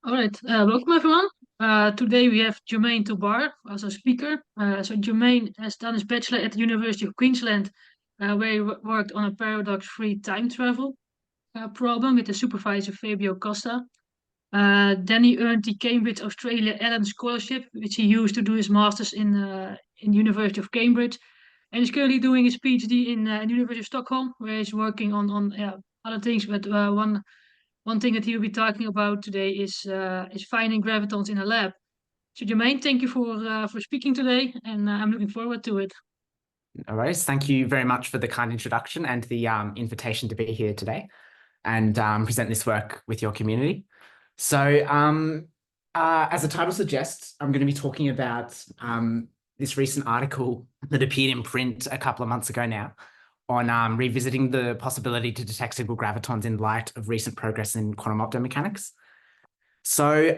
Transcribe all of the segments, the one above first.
All right, welcome everyone. Today we have Germain Tobar as a speaker. So Germain has done his bachelor at the University of Queensland, where he worked on a paradox-free time travel problem with the supervisor Fabio Costa. Then he earned the Cambridge, Australia Allen Scholarship, which he used to do his masters in the University of Cambridge, and he's currently doing his PhD in the University of Stockholm, where he's working on other things. But one thing that he'll be talking about today is finding gravitons in a lab. So Jermaine, thank you for speaking today, and I'm looking forward to it. All right. Thank you very much for the kind introduction and the invitation to be here today and present this work with your community. So as the title suggests, I'm going to be talking about this recent article that appeared in print a couple of months ago now on revisiting the possibility to detect single gravitons in light of recent progress in quantum optomechanics. So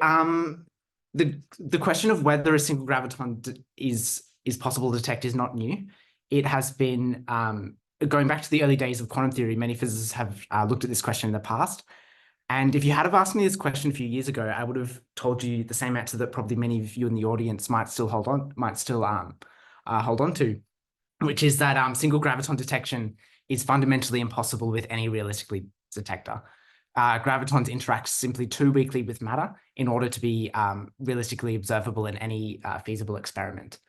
the question of whether a single graviton is possible to detect is not new. It has been, going back to the early days of quantum theory, many physicists have looked at this question in the past. And if you had have asked me this question a few years ago, I would have told you the same answer that probably many of you in the audience might still hold on to, which is that single graviton detection is fundamentally impossible with any realistically detector. Gravitons interact simply too weakly with matter in order to be realistically observable in any feasible experiment.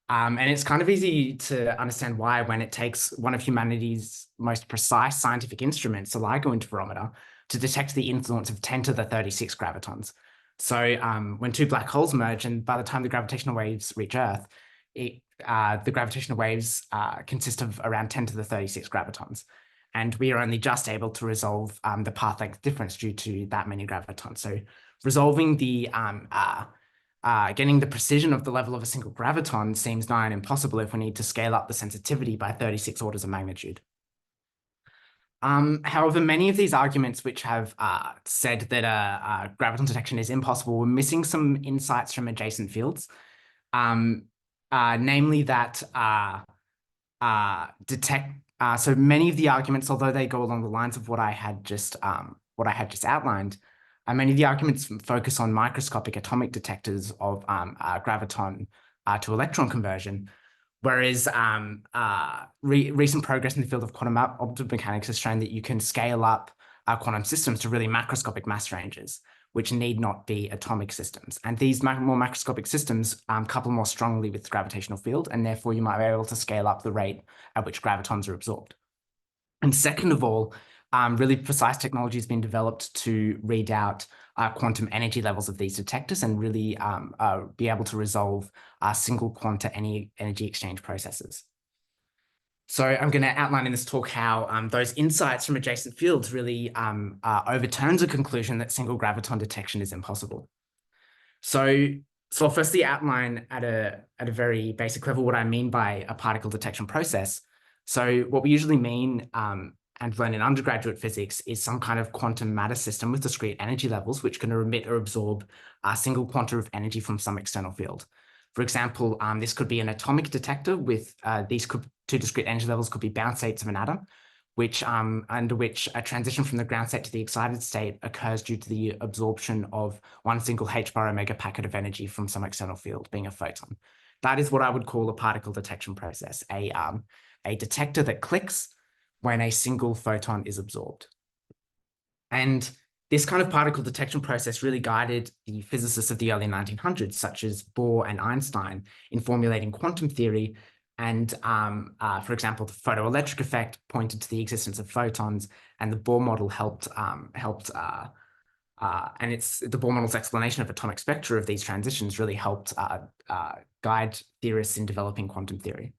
And it's kind of easy to understand why when it takes one of humanity's most precise scientific instruments, a LIGO interferometer, to detect the influence of 10 to the 36 gravitons. So when two black holes merge, and by the time the gravitational waves reach Earth, the gravitational waves consist of around 10 to the 36 gravitons. And we are only just able to resolve the path length difference due to that many gravitons. So resolving the getting the precision of the level of a single graviton seems nigh on impossible if we need to scale up the sensitivity by 36 orders of magnitude. However, many of these arguments which have said that graviton detection is impossible were missing some insights from adjacent fields, namely that so many of the arguments, although they go along the lines of what I had just outlined, many of the arguments focus on microscopic atomic detectors of graviton to electron conversion, whereas recent progress in the field of quantum optomechanics has shown that you can scale up quantum systems to really macroscopic mass ranges, which need not be atomic systems. And these more macroscopic systems couple more strongly with the gravitational field, and therefore you might be able to scale up the rate at which gravitons are absorbed. And second of all, really precise technology has been developed to read out quantum energy levels of these detectors and really be able to resolve single quanta energy exchange processes. So I'm going to outline in this talk how those insights from adjacent fields really overturns a conclusion that single graviton detection is impossible. So I'll firstly outline at a very basic level what I mean by a particle detection process. So what we usually mean and learn in undergraduate physics is some kind of quantum matter system with discrete energy levels which can emit or absorb a single quanta of energy from some external field. For example, this could be an atomic detector with two discrete energy levels could be bound states of an atom, under which a transition from the ground state to the excited state occurs due to the absorption of one single h bar omega packet of energy from some external field, being a photon. That is what I would call a particle detection process, a detector that clicks when a single photon is absorbed. And this kind of particle detection process really guided the physicists of the early 1900s, such as Bohr and Einstein, in formulating quantum theory. And for example, the photoelectric effect pointed to the existence of photons, and the Bohr model helped and the Bohr model's explanation of atomic spectra of these transitions really helped guide theorists in developing quantum theory.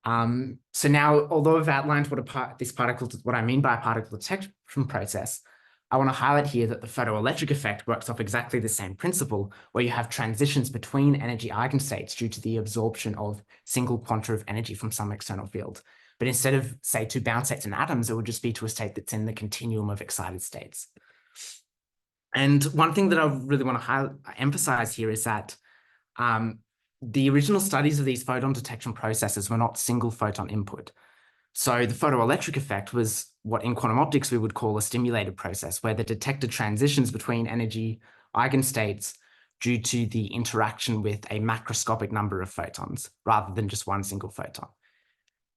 So now, although I've outlined what I mean by a particle detection process, I want to highlight here that the photoelectric effect works off exactly the same principle, where you have transitions between energy eigenstates due to the absorption of single quanta of energy from some external field. But instead of, say, two bound states in atoms, it would just be to a state that's in the continuum of excited states. And one thing that I really want to emphasize here is that the original studies of these photon detection processes were not single photon input. So the photoelectric effect was what in quantum optics we would call a stimulated process, where the detector transitions between energy eigenstates due to the interaction with a macroscopic number of photons rather than just one single photon.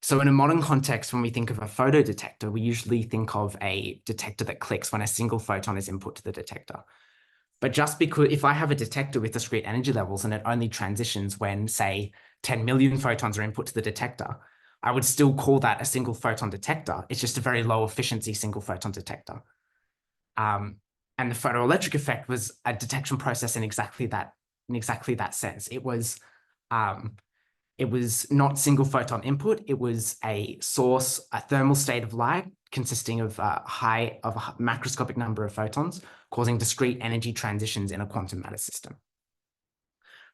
So in a modern context, when we think of a photodetector, we usually think of a detector that clicks when a single photon is input to the detector. But just because if I have a detector with discrete energy levels and it only transitions when, say, 10 million photons are input to the detector, I would still call that a single photon detector. It's just a very low efficiency single photon detector. And the photoelectric effect was a detection process in exactly that sense. It was not single photon input. It was a source, a thermal state of light consisting of a macroscopic number of photons, causing discrete energy transitions in a quantum matter system.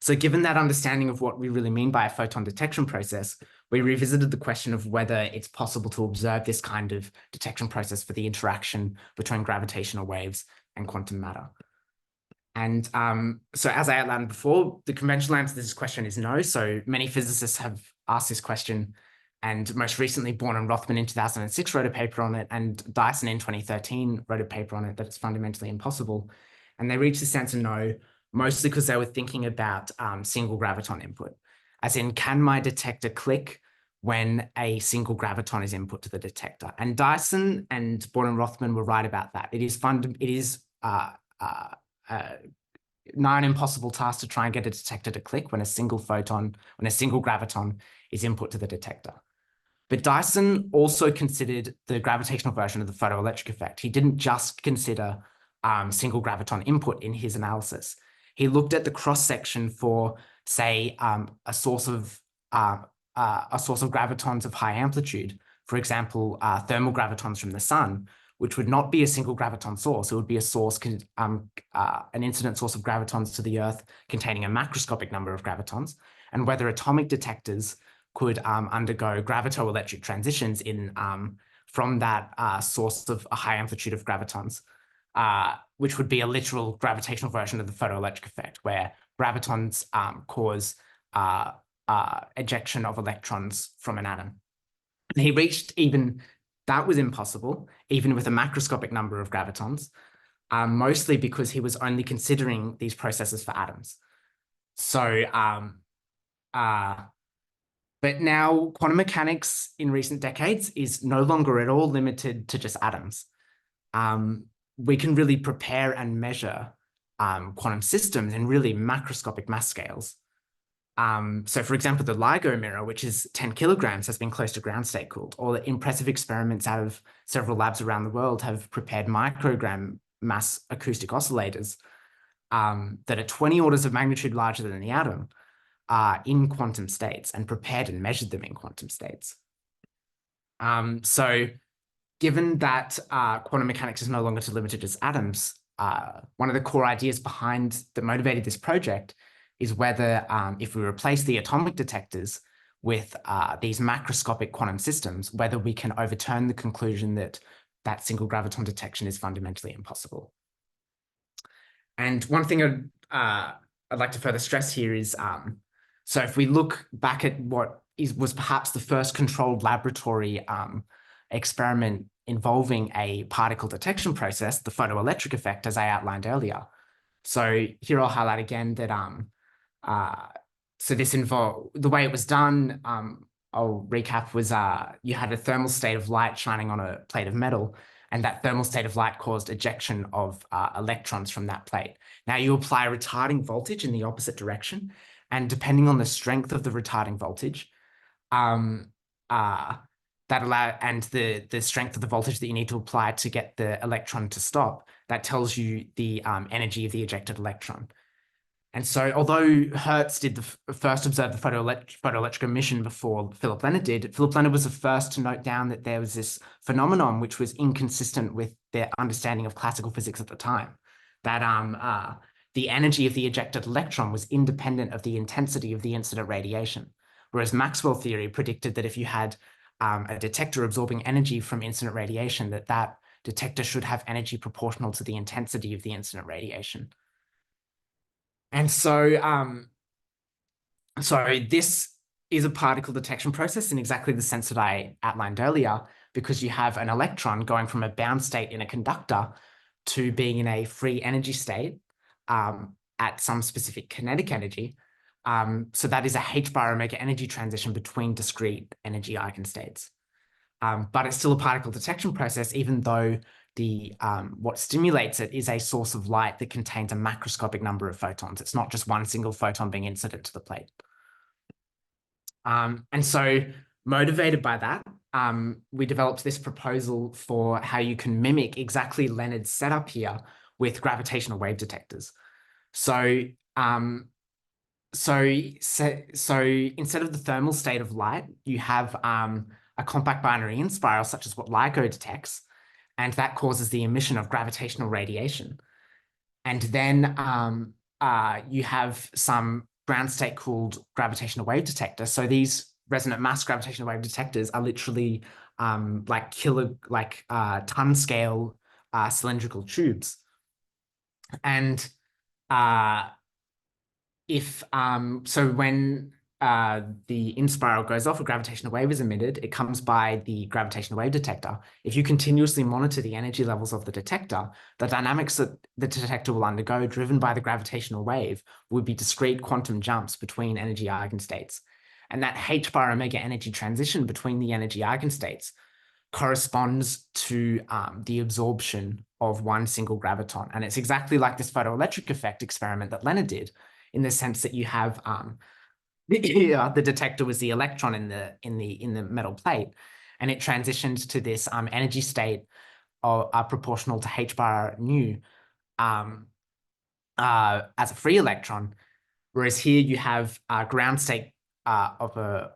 So given that understanding of what we really mean by a photon detection process, we revisited the question of whether it's possible to observe this kind of detection process for the interaction between gravitational waves and quantum matter. And so as I outlined before, the conventional answer to this question is no. So many physicists have asked this question, and most recently Born and Rothman in 2006 wrote a paper on it, and Dyson in 2013 wrote a paper on it, that it's fundamentally impossible. And they reached this answer no, mostly because they were thinking about single graviton input. As in, can my detector click when a single graviton is input to the detector? And Dyson and Born and Rothman were right about that. It is nigh an impossible task to try and get a detector to click when a single graviton is input to the detector. But Dyson also considered the gravitational version of the photoelectric effect. He didn't just consider single graviton input in his analysis. He looked at the cross-section for, say, a source of gravitons of high amplitude, for example, thermal gravitons from the sun, which would not be a single graviton source. It would be a source, an incident source of gravitons to the Earth containing a macroscopic number of gravitons, and whether atomic detectors could undergo gravitoelectric transitions from that source of a high amplitude of gravitons, which would be a literal gravitational version of the photoelectric effect, where gravitons cause ejection of electrons from an atom. And he reached even that was impossible, even with a macroscopic number of gravitons, mostly because he was only considering these processes for atoms. So, but now quantum mechanics in recent decades is no longer at all limited to just atoms. We can really prepare and measure quantum systems in really macroscopic mass scales. So for example, the LIGO mirror, which is 10 kilograms, has been close to ground state cooled. Or the impressive experiments out of several labs around the world have prepared microgram mass acoustic oscillators that are 20 orders of magnitude larger than the atom in quantum states, and prepared and measured them in quantum states. So given that quantum mechanics is no longer limited to just atoms, one of the core ideas that motivated this project is whether if we replace the atomic detectors with these macroscopic quantum systems, whether we can overturn the conclusion that single graviton detection is fundamentally impossible. And one thing I'd like to further stress here is, so if we look back at what was perhaps the first controlled laboratory experiment involving a particle detection process, the photoelectric effect, as I outlined earlier. So here I'll highlight again that so this involved, the way it was done, I'll recap, was you had a thermal state of light shining on a plate of metal, and that thermal state of light caused ejection of electrons from that plate. Now you apply a retarding voltage in the opposite direction, and depending on the strength of the retarding voltage, and the strength of the voltage that you need to apply to get the electron to stop, that tells you the energy of the ejected electron. And so although Hertz did first observe the photoelectric emission before Philip Leonard did, Philip Leonard was the first to note down that there was this phenomenon which was inconsistent with their understanding of classical physics at the time, that the energy of the ejected electron was independent of the intensity of the incident radiation, whereas Maxwell theory predicted that if you had a detector absorbing energy from incident radiation, that detector should have energy proportional to the intensity of the incident radiation. And so, this is a particle detection process in exactly the sense that I outlined earlier, because you have an electron going from a bound state in a conductor to being in a free energy state at some specific kinetic energy. So that is a h bar omega energy transition between discrete energy eigenstates. But it's still a particle detection process, even though what stimulates it is a source of light that contains a macroscopic number of photons. It's not just one single photon being incident to the plate. And so, motivated by that, we developed this proposal for how you can mimic exactly Leonard's setup here with gravitational wave detectors. So, so instead of the thermal state of light, you have a compact binary inspiral, such as what LIGO detects, and that causes the emission of gravitational radiation. And then you have some ground state cooled gravitational wave detector. So these resonant mass gravitational wave detectors are literally like ton scale cylindrical tubes. And so when the inspiral goes off, a gravitational wave is emitted, it comes by the gravitational wave detector. If you continuously monitor the energy levels of the detector, the dynamics that the detector will undergo, driven by the gravitational wave, would be discrete quantum jumps between energy eigenstates. And that h bar omega energy transition between the energy eigenstates corresponds to the absorption of one single graviton. And it's exactly like this photoelectric effect experiment that Leonard did, in the sense that you have the detector was the electron in the metal plate, and it transitioned to this energy state proportional to h bar nu as a free electron, whereas here you have a ground state of a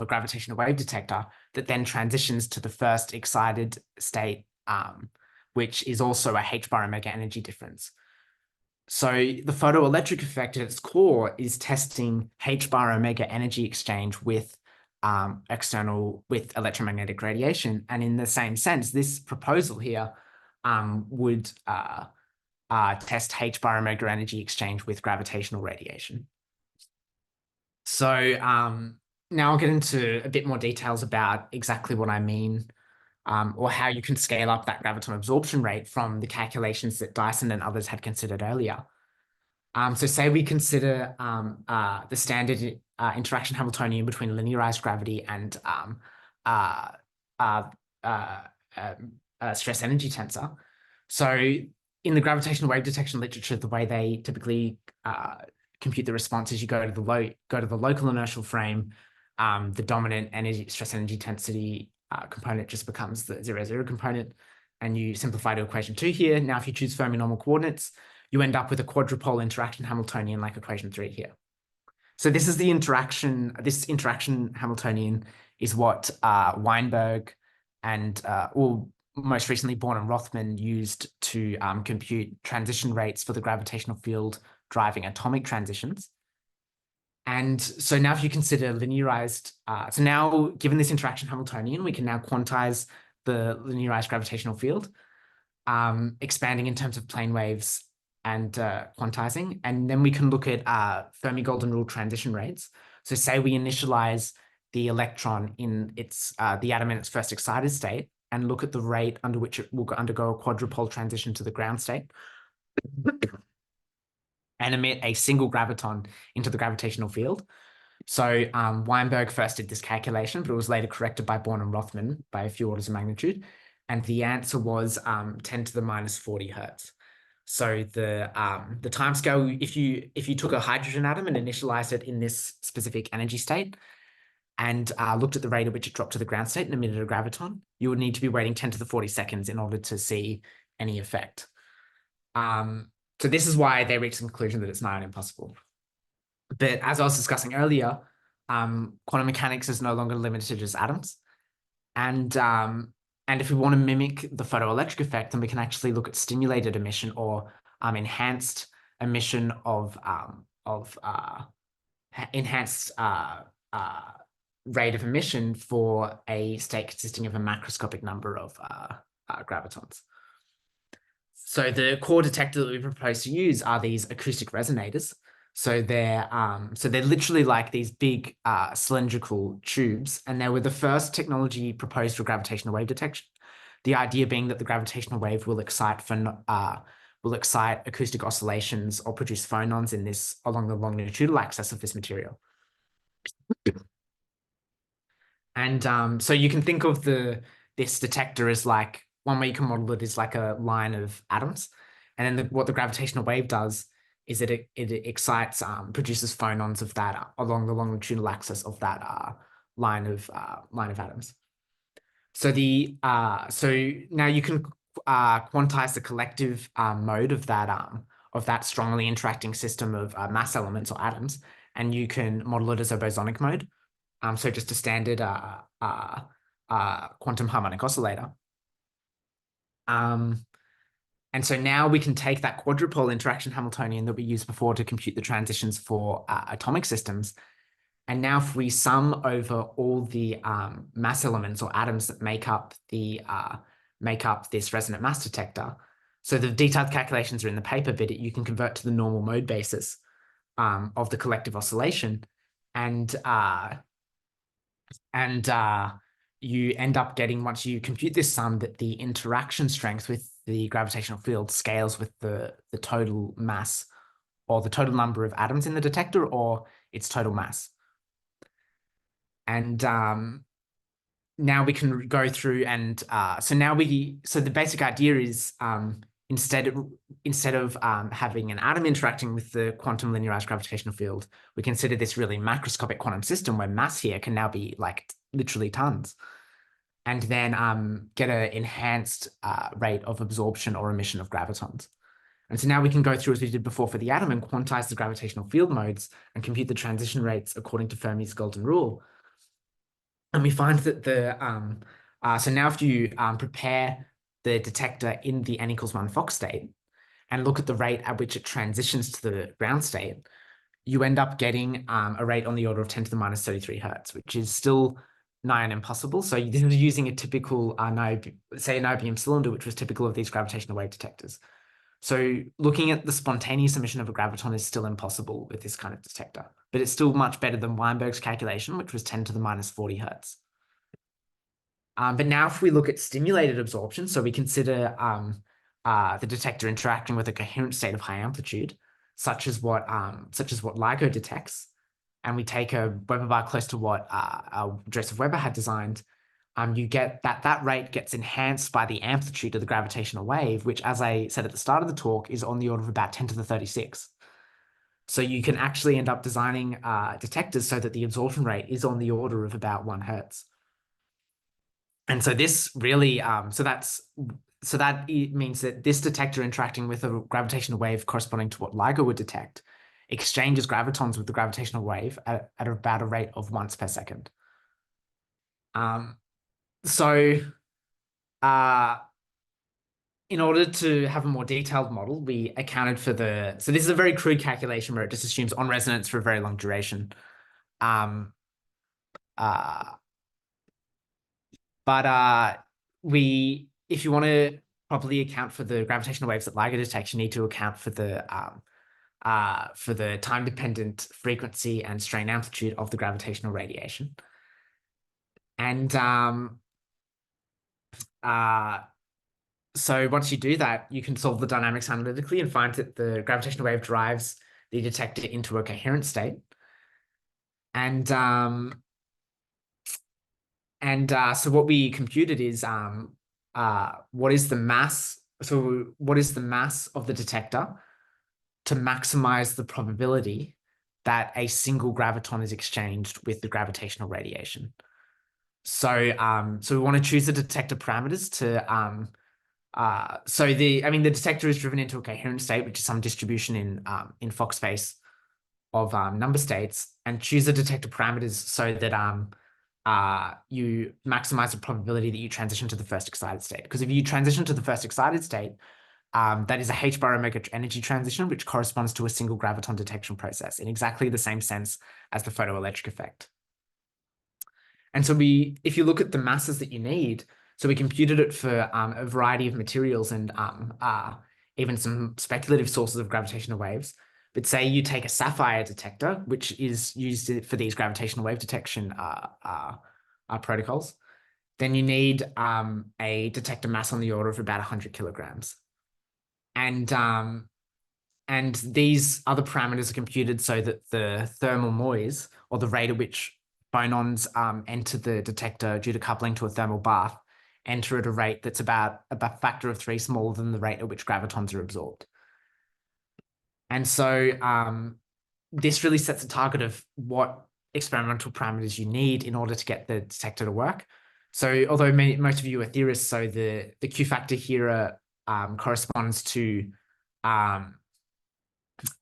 gravitational wave detector that then transitions to the first excited state, which is also a h bar omega energy difference. So the photoelectric effect at its core is testing h bar omega energy exchange with electromagnetic radiation. And in the same sense, this proposal here would test h bar omega energy exchange with gravitational radiation. So now I'll get into a bit more details about exactly what I mean, or how you can scale up that graviton absorption rate from the calculations that Dyson and others had considered earlier. So say we consider the standard interaction Hamiltonian between linearized gravity and stress energy tensor. So in the gravitational wave detection literature, the way they typically compute the response is you go to the local inertial frame, the dominant stress energy tensity component just becomes the 0, 0 component, and you simplify to equation 2 here. Now, if you choose Fermi normal coordinates, you end up with a quadrupole interaction Hamiltonian like equation 3 here. So this is the interaction. This interaction Hamiltonian is what Weinberg and, most recently Born and Rothman used to compute transition rates for the gravitational field driving atomic transitions. And so now if you consider linearized, so now given this interaction Hamiltonian, we can now quantize the linearized gravitational field, expanding in terms of plane waves and quantizing. And then we can look at Fermi golden rule transition rates. So say we initialize the electron in the atom in its first excited state and look at the rate under which it will undergo a quadrupole transition to the ground state and emit a single graviton into the gravitational field. So Weinberg first did this calculation, but it was later corrected by Born and Rothman by a few orders of magnitude. And the answer was 10 to the minus 40 hertz. So the timescale, if you took a hydrogen atom and initialized it in this specific energy state and looked at the rate at which it dropped to the ground state and emitted a graviton, you would need to be waiting 10 to the 40 seconds in order to see any effect. So this is why they reached the conclusion that it's nigh on impossible. But as I was discussing earlier, quantum mechanics is no longer limited to just atoms. And if we want to mimic the photoelectric effect, then we can actually look at stimulated emission or enhanced emission of enhanced rate of emission for a state consisting of a macroscopic number of gravitons. So the core detector that we propose to use are these acoustic resonators. So they're literally like these big cylindrical tubes, and they were the first technology proposed for gravitational wave detection. The idea being that the gravitational wave will excite acoustic oscillations or produce phonons in this along the longitudinal axis of this material. And so you can think of this detector as like one way you can model it is like a line of atoms, and then what the gravitational wave does is that it excites produces phonons of that along the longitudinal axis of that line of atoms. So so now you can quantize the collective mode of that strongly interacting system of mass elements or atoms, and you can model it as a bosonic mode. So just a standard quantum harmonic oscillator. And so now we can take that quadrupole interaction Hamiltonian that we used before to compute the transitions for atomic systems. And now if we sum over all the mass elements or atoms that make up this resonant mass detector, so the detailed calculations are in the paper, but you can convert to the normal mode basis of the collective oscillation, and you end up getting, once you compute this sum, that the interaction strength with the gravitational field scales with the total mass or the total number of atoms in the detector or its total mass. And now we can go through and so the basic idea is instead of having an atom interacting with the quantum linearized gravitational field, we consider this really macroscopic quantum system where mass here can now be like literally tons, and then get an enhanced rate of absorption or emission of gravitons. And so now we can go through as we did before for the atom and quantize the gravitational field modes and compute the transition rates according to Fermi's golden rule. And we find that so now if you prepare the detector in the n=1 Fock state and look at the rate at which it transitions to the ground state, you end up getting a rate on the order of 10 to the minus 33 hertz, which is still nigh on impossible. So this is using a typical, say, an niobium cylinder, which was typical of these gravitational wave detectors. So looking at the spontaneous emission of a graviton is still impossible with this kind of detector, but it's still much better than Weinberg's calculation, which was 10 to the minus 40 hertz. But now if we look at stimulated absorption, so we consider the detector interacting with a coherent state of high amplitude, such as what LIGO detects, and we take a Weber bar close to what Joseph Weber had designed, you get that rate gets enhanced by the amplitude of the gravitational wave, which, as I said at the start of the talk, is on the order of about 10 to the 36. So you can actually end up designing detectors so that the absorption rate is on the order of about 1 hertz. And so this really, that means that this detector interacting with a gravitational wave corresponding to what LIGO would detect exchanges gravitons with the gravitational wave at about a rate of once per second. So in order to have a more detailed model, we accounted for so this is a very crude calculation where it just assumes on resonance for a very long duration. If you want to properly account for the gravitational waves that LIGO detects, you need to account for the time-dependent frequency and strain amplitude of the gravitational radiation. And so once you do that, you can solve the dynamics analytically and find that the gravitational wave drives the detector into a coherent state. And so what we computed is what is the mass? So what is the mass of the detector to maximize the probability that a single graviton is exchanged with the gravitational radiation? So we want to choose the detector parameters to the detector is driven into a coherent state, which is some distribution in Fock space of number states, and choose the detector parameters so that you maximize the probability that you transition to the first excited state. Because if you transition to the first excited state, that is a h bar omega energy transition, which corresponds to a single graviton detection process in exactly the same sense as the photoelectric effect. And so if you look at the masses that you need, so we computed it for a variety of materials and even some speculative sources of gravitational waves. But say you take a sapphire detector, which is used for these gravitational wave detection protocols, then you need a detector mass on the order of about 100 kilograms. And these other parameters are computed so that the thermal noise, or the rate at which phonons enter the detector due to coupling to a thermal bath, enter at a rate that's about a factor of 3 smaller than the rate at which gravitons are absorbed. And so this really sets a target of what experimental parameters you need in order to get the detector to work. So although most of you are theorists, so the Q factor here corresponds to how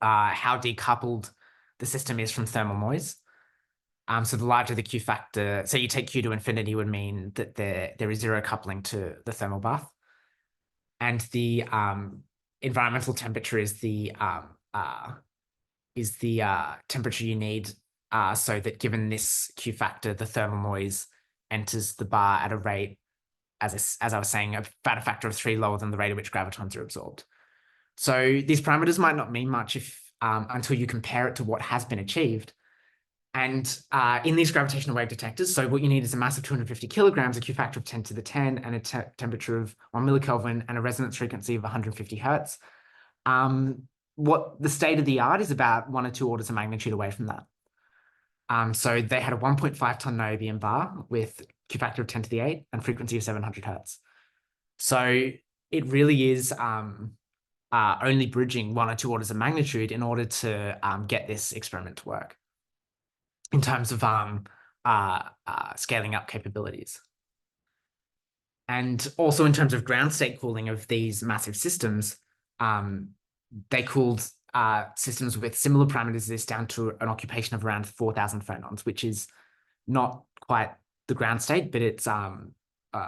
decoupled the system is from thermal noise. So the larger the Q factor, so you take Q to infinity, would mean that there is zero coupling to the thermal bath. And the environmental temperature is the temperature you need so that given this Q factor, the thermal noise enters the bar at a rate, as I was saying, about a factor of 3 lower than the rate at which gravitons are absorbed. So these parameters might not mean much until you compare it to what has been achieved. And in these gravitational wave detectors, so what you need is a mass of 250 kilograms, a Q factor of 10 to the 10, and a temperature of 1 millikelvin, and a resonance frequency of 150 hertz. What the state of the art is about 1 or 2 orders of magnitude away from that. So they had a 1.5 ton niobium bar with Q factor of 10 to the 8 and frequency of 700 hertz. So it really is only bridging 1 or 2 orders of magnitude in order to get this experiment to work in terms of scaling up capabilities. And also in terms of ground state cooling of these massive systems, they cooled systems with similar parameters as this down to an occupation of around 4,000 phonons, which is not quite the ground state, but it's a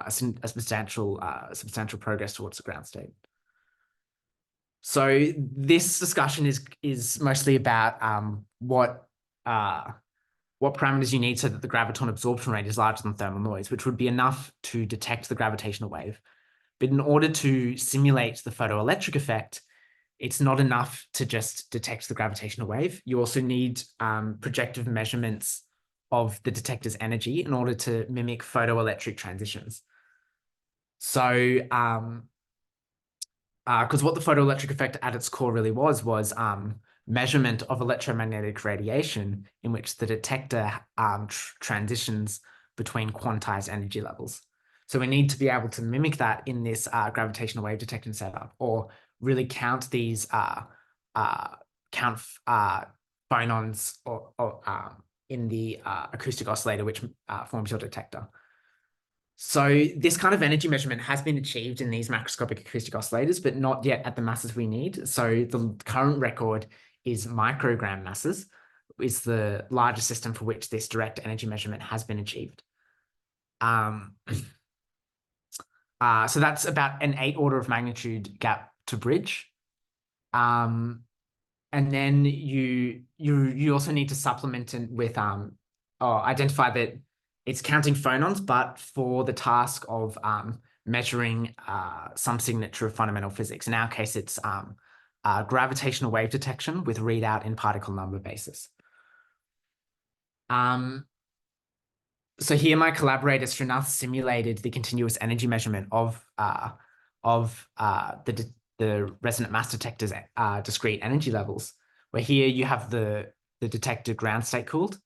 substantial progress towards the ground state. So this discussion is mostly about what parameters you need so that the graviton absorption rate is larger than thermal noise, which would be enough to detect the gravitational wave. But in order to simulate the photoelectric effect, it's not enough to just detect the gravitational wave. You also need projective measurements of the detector's energy in order to mimic photoelectric transitions. So, because what the photoelectric effect at its core really was measurement of electromagnetic radiation in which the detector transitions between quantized energy levels. So we need to be able to mimic that in this gravitational wave detection setup, or really count these phonons in the acoustic oscillator, which forms your detector. So this kind of energy measurement has been achieved in these macroscopic acoustic oscillators, but not yet at the masses we need. So the current record is microgram masses, is the largest system for which this direct energy measurement has been achieved. So that's about an 8 order of magnitude gap to bridge. And then you also need to supplement it with identify that it's counting phonons, but for the task of measuring some signature of fundamental physics. In our case, it's gravitational wave detection with readout in particle number basis. So here, my collaborator Srinath simulated the continuous energy measurement of the resonant mass detector's discrete energy levels, where here you have the detector ground state cooled.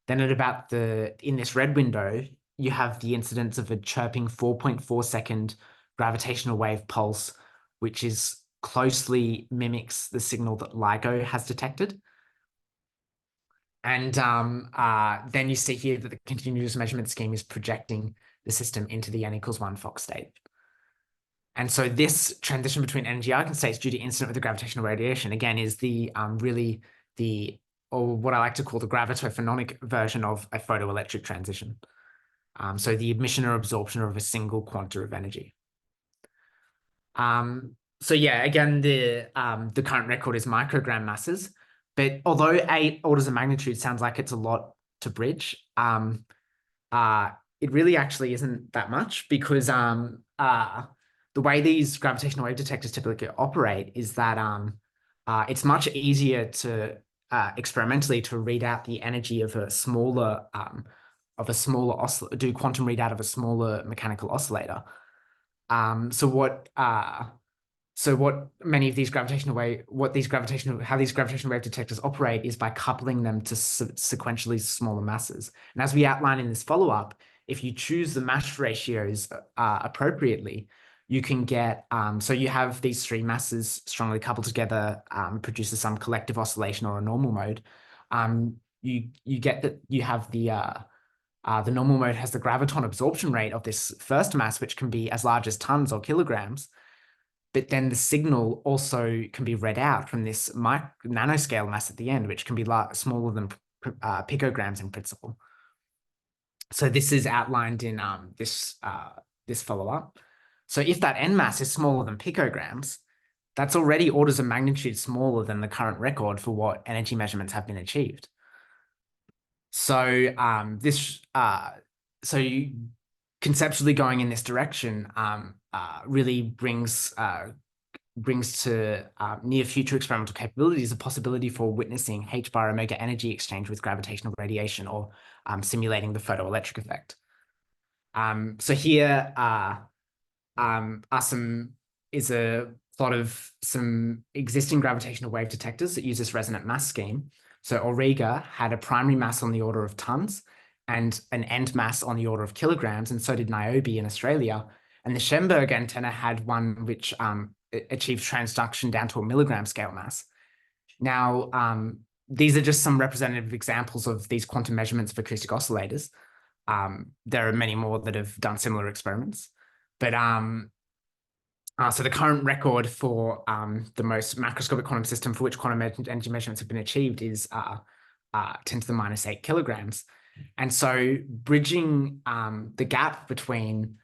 Then at about in this red window, you have the incidence of a chirping 4.4 second gravitational wave pulse, which is closely mimics the signal that LIGO has detected. And then you see here that the continuous measurement scheme is projecting the system into the n=1 Fock state. And so this transition between energy eigenstates due to incident with the gravitational radiation, again, is the or what I like to call the gravitophononic version of a photoelectric transition. So the emission or absorption of a single quanta of energy. So yeah, again, the current record is microgram masses, but although 8 orders of magnitude sounds like it's a lot to bridge, it really actually isn't that much, because the way these gravitational wave detectors typically operate is that it's much easier to experimentally to read out the energy of a smaller do quantum readout of a smaller mechanical oscillator. So what many of these how these gravitational wave detectors operate is by coupling them to sequentially smaller masses. And as we outline in this follow-up, if you choose the mass ratios appropriately, you can get, so you have these three masses strongly coupled together, produces some collective oscillation or a normal mode. You get that you have the normal mode has the graviton absorption rate of this first mass, which can be as large as tons or kilograms. But then the signal also can be read out from this nanoscale mass at the end, which can be smaller than picograms in principle. So this is outlined in this follow-up. So if that end mass is smaller than picograms, that's already orders of magnitude smaller than the current record for what energy measurements have been achieved. So conceptually going in this direction really brings to near future experimental capabilities a possibility for witnessing H bar omega energy exchange with gravitational radiation, or simulating the photoelectric effect. So here is a plot of some existing gravitational wave detectors that use this resonant mass scheme. So Auriga had a primary mass on the order of tons and an end mass on the order of kilograms, and so did Niobe in Australia. And the Schoenberg antenna had one which achieved transduction down to a milligram scale mass. Now, these are just some representative examples of these quantum measurements of acoustic oscillators. There are many more that have done similar experiments, but so the current record for the most macroscopic quantum system for which quantum energy measurements have been achieved is 10 to the minus 8 kilograms. And so bridging the gap between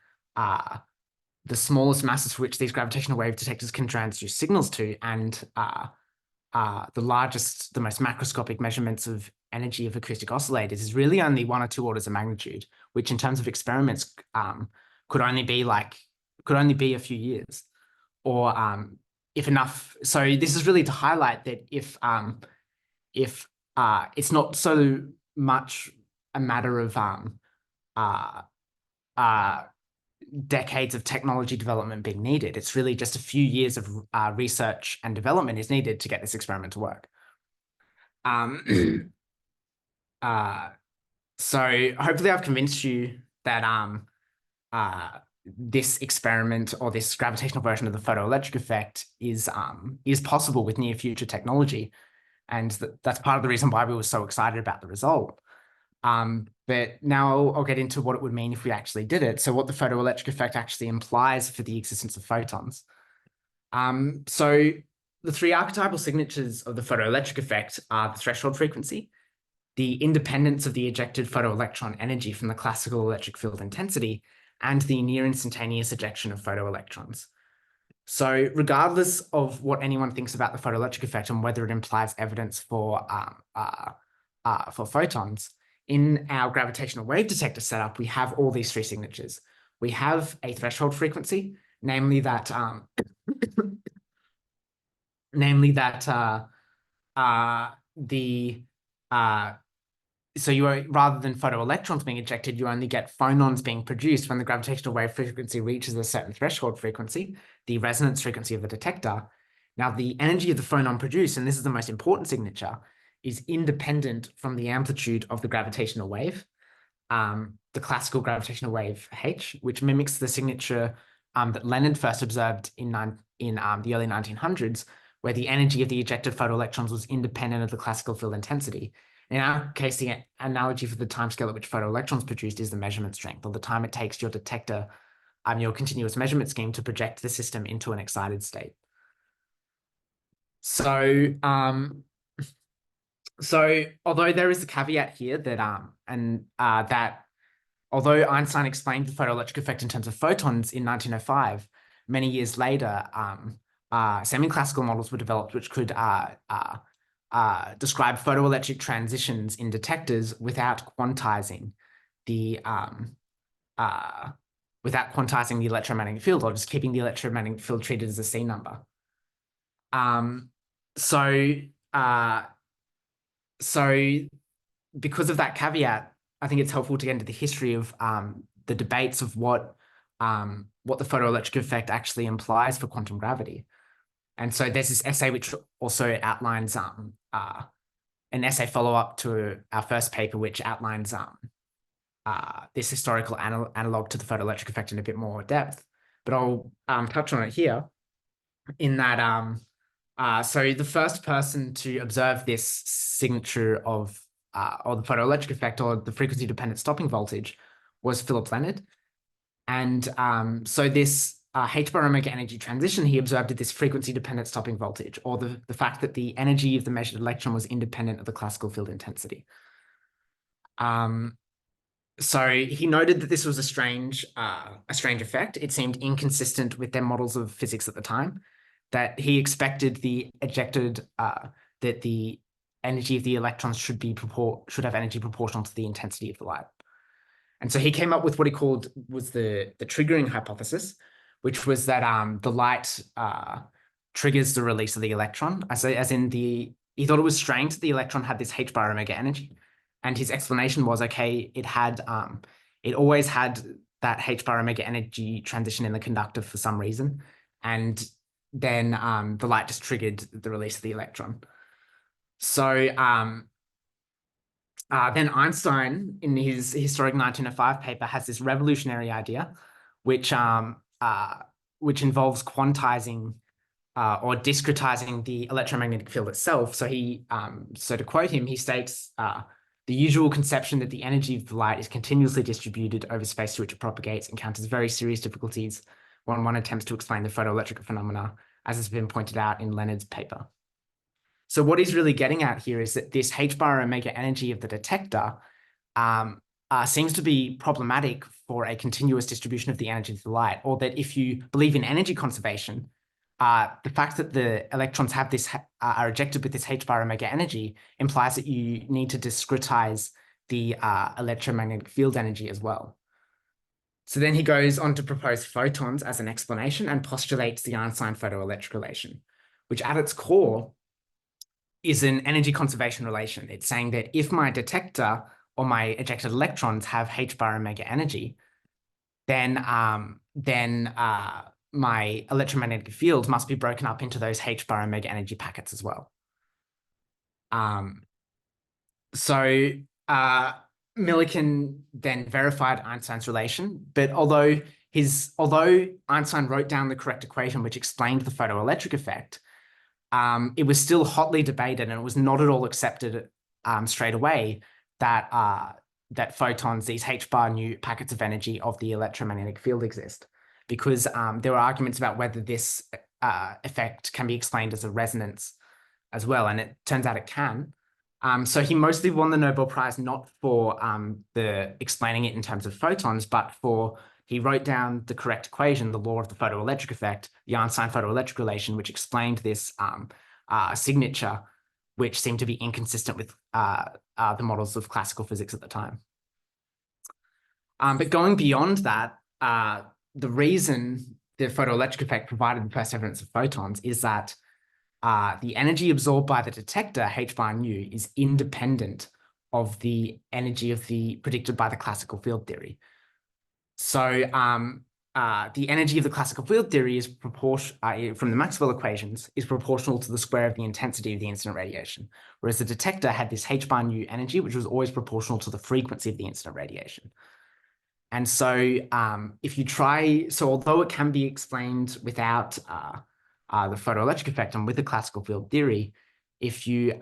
the smallest masses for which these gravitational wave detectors can transduce signals to and the most macroscopic measurements of energy of acoustic oscillators is really only 1 or 2 orders of magnitude, which in terms of experiments could only be a few years, or if enough. So this is really to highlight that if it's not so much a matter of decades of technology development being needed, it's really just a few years of research and development is needed to get this experiment to work. So hopefully I've convinced you that this experiment, or this gravitational version of the photoelectric effect, is possible with near future technology, and that's part of the reason why we were so excited about the result. But now I'll get into what it would mean if we actually did it. So what the photoelectric effect actually implies for the existence of photons. So the 3 archetypal signatures of the photoelectric effect are the threshold frequency, the independence of the ejected photoelectron energy from the classical electric field intensity, and the near instantaneous ejection of photoelectrons. So regardless of what anyone thinks about the photoelectric effect and whether it implies evidence for photons, in our gravitational wave detector setup, we have all these 3 signatures. We have a threshold frequency, namely that so rather than photoelectrons being ejected, you only get phonons being produced when the gravitational wave frequency reaches a certain threshold frequency, the resonance frequency of the detector. Now, the energy of the phonon produced, and this is the most important signature, is independent from the amplitude of the gravitational wave, the classical gravitational wave H, which mimics the signature that Leonard first observed in the early 1900s, where the energy of the ejected photoelectrons was independent of the classical field intensity. In our case, the analogy for the timescale at which photoelectrons produced is the measurement strength, or the time it takes your detector, your continuous measurement scheme, to project the system into an excited state. So, although there is a caveat here that that although Einstein explained the photoelectric effect in terms of photons in 1905, many years later, semi-classical models were developed which could describe photoelectric transitions in detectors without quantizing the electromagnetic field, or just keeping the electromagnetic field treated as a C number. so because of that caveat, I think it's helpful to get into the history of the debates of what the photoelectric effect actually implies for quantum gravity. And so there's this essay which also outlines an essay follow-up to our first paper, which outlines this historical analog to the photoelectric effect in a bit more depth. But I'll touch on it here in that so the first person to observe this signature of or the photoelectric effect or the frequency-dependent stopping voltage was Philip Leonard. And so this h bar omega energy transition, he observed this frequency-dependent stopping voltage, or the fact that the energy of the measured electron was independent of the classical field intensity. So he noted that this was a strange effect. It seemed inconsistent with their models of physics at the time, that he expected that the energy of the electrons should have energy proportional to the intensity of the light. And so he came up with what he called was the triggering hypothesis, which was that the light triggers the release of the electron. He thought it was strange that the electron had this h bar omega energy. And his explanation was, okay, it always had that h bar omega energy transition in the conductor for some reason. And then the light just triggered the release of the electron. So then Einstein, in his historic 1905 paper, has this revolutionary idea, which involves quantizing or discretizing the electromagnetic field itself. So so to quote him, he states, the usual conception that the energy of the light is continuously distributed over space to which it propagates encounters very serious difficulties when one attempts to explain the photoelectric phenomena, as has been pointed out in Leonard's paper. So what he's really getting at here is that this h bar omega energy of the detector seems to be problematic for a continuous distribution of the energy of the light, or that if you believe in energy conservation, the fact that the electrons are ejected with this h bar omega energy implies that you need to discretize the electromagnetic field energy as well. So then he goes on to propose photons as an explanation and postulates the Einstein photoelectric relation, which at its core is an energy conservation relation. It's saying that if my detector or my ejected electrons have h bar omega energy, then my electromagnetic field must be broken up into those h bar omega energy packets as well. So Millikan then verified Einstein's relation, but although Einstein wrote down the correct equation which explained the photoelectric effect, it was still hotly debated, and it was not at all accepted straight away that photons, these h bar nu packets of energy of the electromagnetic field, exist, because there were arguments about whether this effect can be explained as a resonance as well, and it turns out it can. So he mostly won the Nobel Prize not for the explaining it in terms of photons, but he wrote down the correct equation, the law of the photoelectric effect, the Einstein photoelectric relation, which explained this signature, which seemed to be inconsistent with the models of classical physics at the time. But going beyond that, the reason the photoelectric effect provided the first evidence of photons is that the energy absorbed by the detector, h bar nu, is independent of the energy predicted by the classical field theory. So the energy of the classical field theory is from the Maxwell equations, is proportional to the square of the intensity of the incident radiation, whereas the detector had this h bar nu energy, which was always proportional to the frequency of the incident radiation. And so although it can be explained without the photoelectric effect and with the classical field theory, because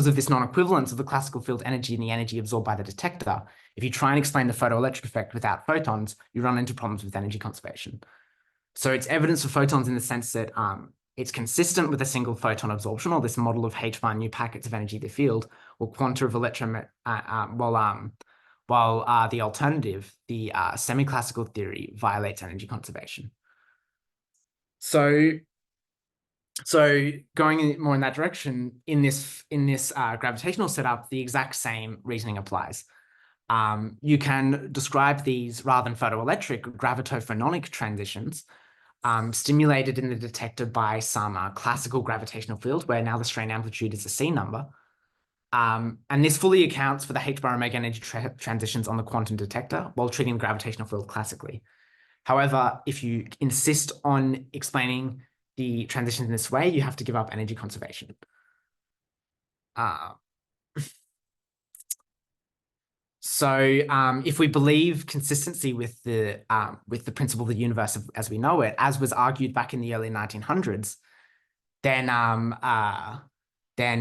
of this non-equivalence of the classical field energy and the energy absorbed by the detector, if you try and explain the photoelectric effect without photons, you run into problems with energy conservation. So it's evidence for photons in the sense that it's consistent with a single photon absorption, or this model of h bar nu packets of energy of the field, or quanta of while the alternative, the semi-classical theory, violates energy conservation. So going more in that direction, in this gravitational setup, the exact same reasoning applies. You can describe these, rather than photoelectric, gravitophononic transitions stimulated in the detector by some classical gravitational field, where now the strain amplitude is a C number. And this fully accounts for the h bar omega energy transitions on the quantum detector while treating the gravitational field classically. However, if you insist on explaining the transitions in this way, you have to give up energy conservation. So if we believe consistency with the principle of the universe as we know it, as was argued back in the early 1900s, then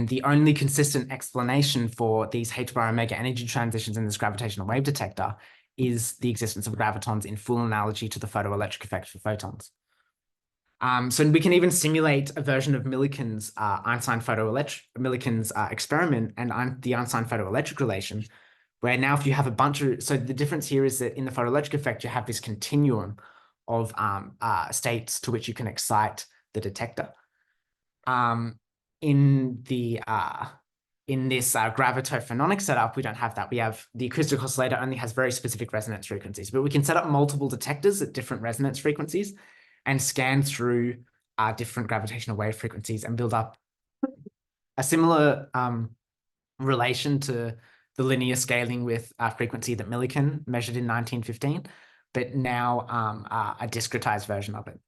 the only consistent explanation for these h bar omega energy transitions in this gravitational wave detector is the existence of gravitons in full analogy to the photoelectric effect for photons. So we can even simulate a version of Millikan's experiment and the Einstein photoelectric relation, where now if you have a bunch of, so the difference here is that in the photoelectric effect, you have this continuum of states to which you can excite the detector. In this gravitophononic setup, we don't have that. We have the acoustic oscillator only has very specific resonance frequencies, but we can set up multiple detectors at different resonance frequencies and scan through different gravitational wave frequencies and build up a similar relation to the linear scaling with frequency that Millikan measured in 1915, but now a discretized version of it.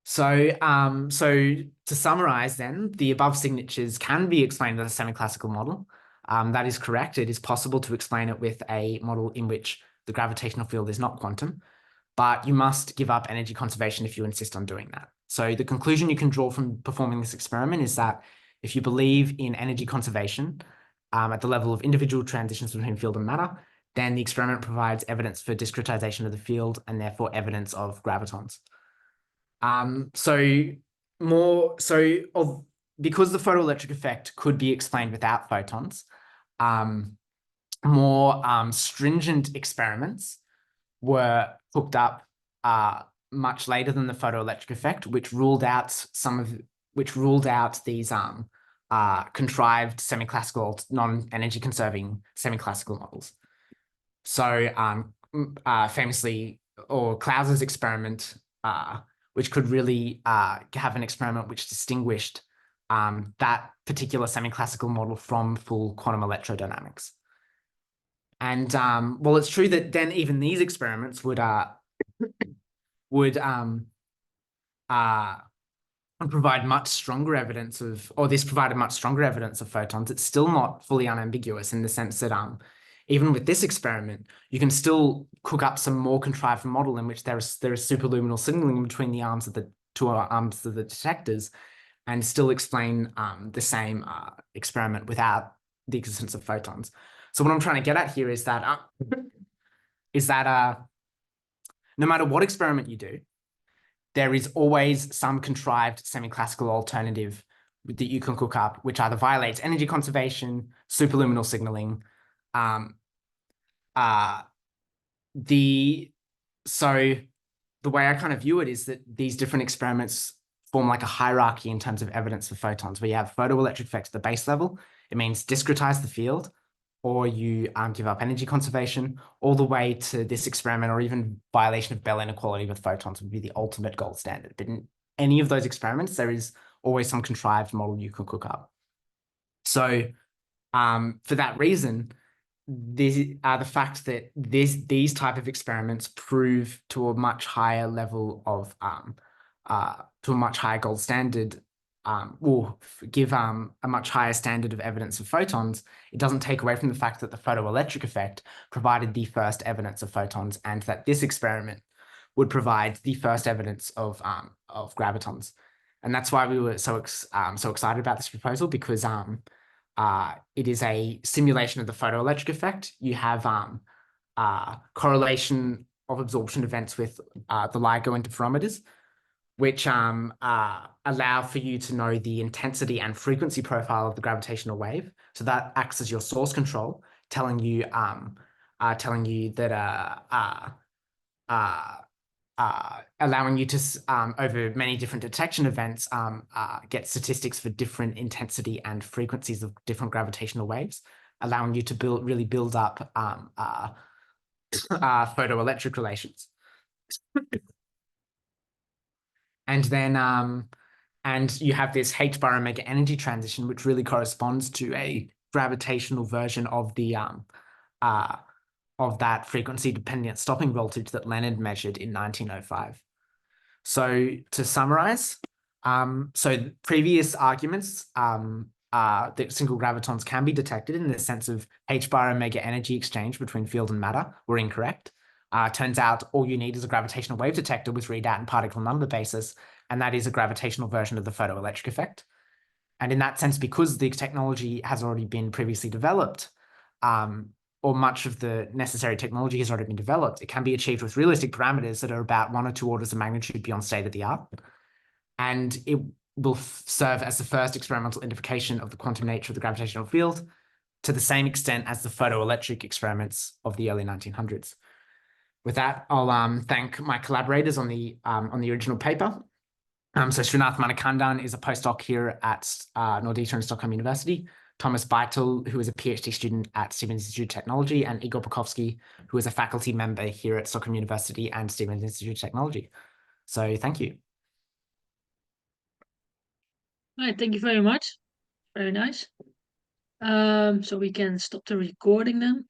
So, to summarize then, the above signatures can be explained with a semi-classical model. That is correct. It is possible to explain it with a model in which the gravitational field is not quantum, but you must give up energy conservation if you insist on doing that. So the conclusion you can draw from performing this experiment is that if you believe in energy conservation at the level of individual transitions between field and matter, then the experiment provides evidence for discretization of the field and therefore evidence of gravitons. Because the photoelectric effect could be explained without photons, more stringent experiments were hooked up much later than the photoelectric effect, which ruled out these contrived semi-classical, non-energy conserving semi-classical models. So famously, or Clauser's experiment, which could really have an experiment which distinguished that particular semi-classical model from full quantum electrodynamics. And well, it's true that then even these experiments would provide much stronger evidence of, or this provided much stronger evidence of photons. It's still not fully unambiguous in the sense that even with this experiment, you can still cook up some more contrived model in which there is superluminal signaling between the arms of the two arms of the detectors, and still explain the same experiment without the existence of photons. So what I'm trying to get at here is that no matter what experiment you do, there is always some contrived semi-classical alternative that you can cook up, which either violates energy conservation, superluminal signaling. So the way I kind of view it is that these different experiments form like a hierarchy in terms of evidence for photons, where you have photoelectric effects at the base level. It means discretize the field, or you give up energy conservation, all the way to this experiment, or even violation of Bell inequality with photons would be the ultimate gold standard. But in any of those experiments, there is always some contrived model you can cook up. So for that reason, the fact that these type of experiments prove to a much higher level of to a much higher gold standard, will give a much higher standard of evidence of photons. It doesn't take away from the fact that the photoelectric effect provided the first evidence of photons, and that this experiment would provide the first evidence of gravitons. And that's why we were so excited about this proposal, because it is a simulation of the photoelectric effect. You have correlation of absorption events with the LIGO interferometers, which allow for you to know the intensity and frequency profile of the gravitational wave. So that acts as your source control, telling you that allowing you to, over many different detection events, get statistics for different intensity and frequencies of different gravitational waves, allowing you to really build up photoelectric relations. And then and you have this h bar omega energy transition, which really corresponds to a gravitational version of the of that frequency dependent stopping voltage that Leonard measured in 1905. So to summarize, so previous arguments that single gravitons can be detected in the sense of h bar omega energy exchange between field and matter were incorrect. Turns out all you need is a gravitational wave detector with readout and particle number basis, and that is a gravitational version of the photoelectric effect. And in that sense, because the technology has already been previously developed, or much of the necessary technology has already been developed, it can be achieved with realistic parameters that are about 1 or 2 orders of magnitude beyond state of the art. And it will serve as the first experimental identification of the quantum nature of the gravitational field to the same extent as the photoelectric experiments of the early 1900s. With that, I'll thank my collaborators on the original paper. So Srinath Manikandan is a postdoc here at Nordita and Stockholm University. Thomas Beitel, who is a PhD student at Stevens Institute of Technology, and Igor Pokowski, who is a faculty member here at Stockholm University and Stevens Institute of Technology. So thank you. All right, thank you very much. Very nice. So we can stop the recording then.